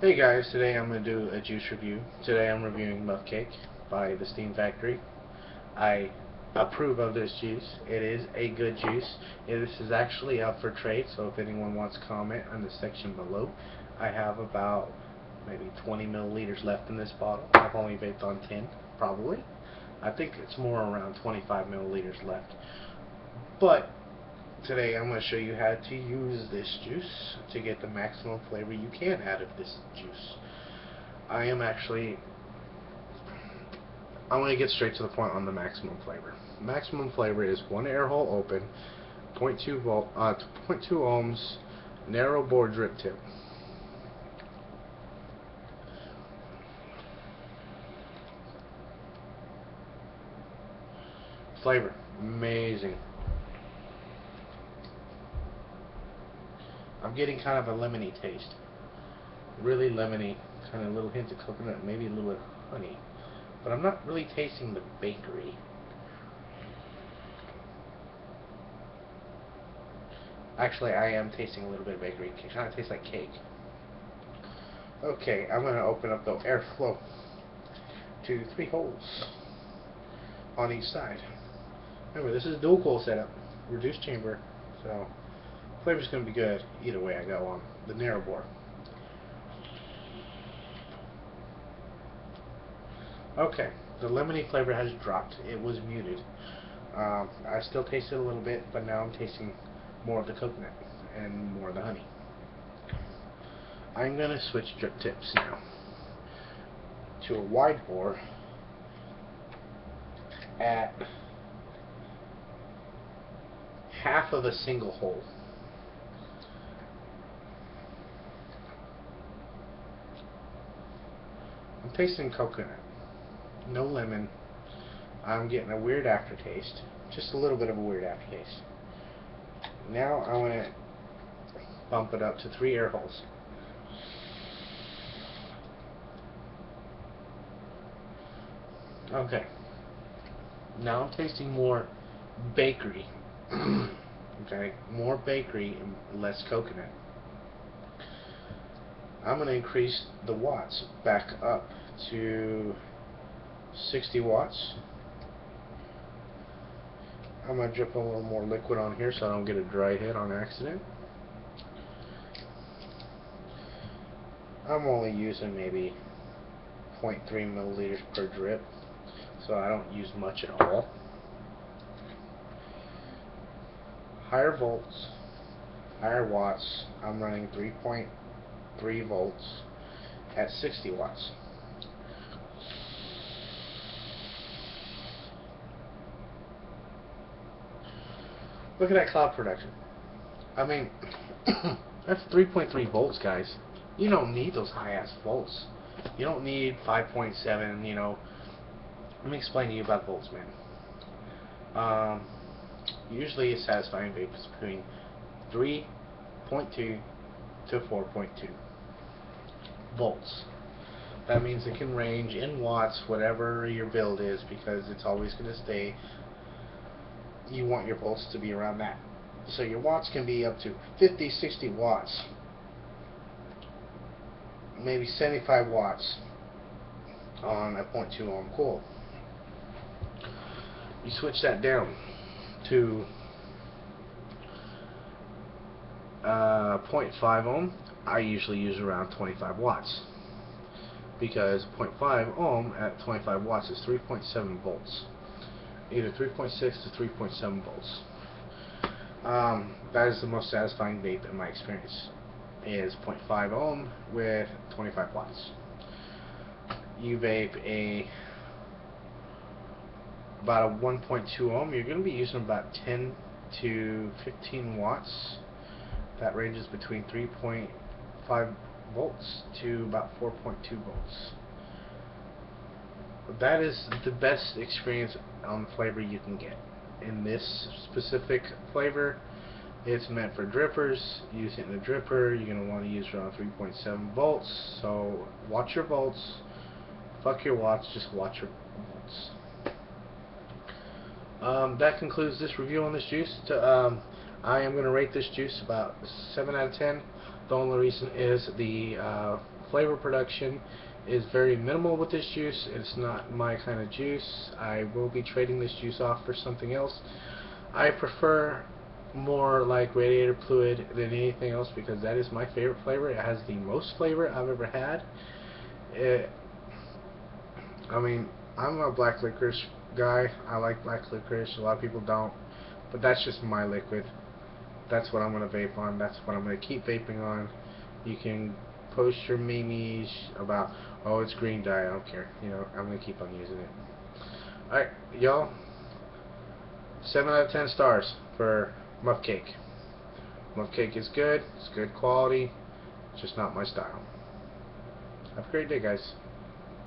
Hey guys, today I'm going to do a juice review. Today I'm reviewing Muffcake by the Steam Factory. I approve of this juice. It is a good juice. This is actually up for trade, so if anyone wants to comment on the section below. I have about maybe 20 milliliters left in this bottle. I've only vaped on 10, probably. I think it's more around 25 milliliters left. But today I'm going to show you how to use this juice to get the maximum flavor you can out of this juice. I'm going to get straight to the point on the maximum flavor. Maximum flavor is one air hole open, 0.2 ohms, narrow bore drip tip. Flavor, amazing. I'm getting kind of a lemony taste. Really lemony, kind of a little hint of coconut, maybe a little bit of honey. But I'm not really tasting the bakery. Actually, I am tasting a little bit of bakery. It kind of tastes like cake. Okay, I'm going to open up the airflow to 3 holes on each side. Remember, this is a dual coil setup, reduced chamber, so flavor's going to be good either way I go on the narrow bore. Okay, the lemony flavor has dropped. It was muted. I still tasted a little bit, but now I'm tasting more of the coconut and more of the honey. I'm going to switch drip tips now to a wide bore at half of a single hole. I'm tasting coconut, no lemon. I'm getting a weird aftertaste, just a little bit of a weird aftertaste. Now I want to bump it up to 3 air holes. Okay, now I'm tasting more bakery. Okay, more bakery and less coconut. I'm going to increase the watts back up to 60 watts. I'm going to drip a little more liquid on here so I don't get a dry hit on accident. I'm only using maybe 0.3 milliliters per drip, so I don't use much at all. Higher volts, higher watts, I'm running 3.3 volts at 60 watts. Look at that cloud production. I mean, that's 3.3 volts, guys. You don't need those high-ass volts. You don't need 5.7, you know. Let me explain to you about volts, man. Usually a satisfying vape is between 3.2 to 4.2 volts. That means it can range in watts, whatever your build is, because it's always going to stay. You want your volts to be around that. So your watts can be up to 50, 60 watts, maybe 75 watts on a 0.2 ohm coil. You switch that down to 0.5 ohm. I usually use around 25 watts because 0.5 ohm at 25 watts is 3.7 volts. Either 3.6 to 3.7 volts. That is the most satisfying vape in my experience. Is 0.5 ohm with 25 watts. You vape about a 1.2 ohm, you're going to be using about 10 to 15 watts. That ranges between 3.5 volts to about 4.2 volts. That is the best experience on flavor you can get. In this specific flavor, it's meant for drippers. Use it in a dripper. You're going to want to use around 3.7 volts. So watch your volts. Fuck your watts. Just watch your volts. That concludes this review on this juice. I am going to rate this juice about 7 out of 10. The only reason is the flavor production is very minimal with this juice. It's not my kind of juice. I will be trading this juice off for something else. I prefer more like radiator fluid than anything else because that is my favorite flavor. It has the most flavor I've ever had. I mean, I'm a black licorice guy. I like black licorice. A lot of people don't, but that's just my liquid. That's what I'm gonna vape on. That's what I'm gonna keep vaping on. You can post your memes about, oh, it's green dye. I don't care. You know, I'm gonna keep on using it. All right, y'all. 7 out of 10 stars for muffcake. Muffcake is good. It's good quality. It's just not my style. Have a great day, guys.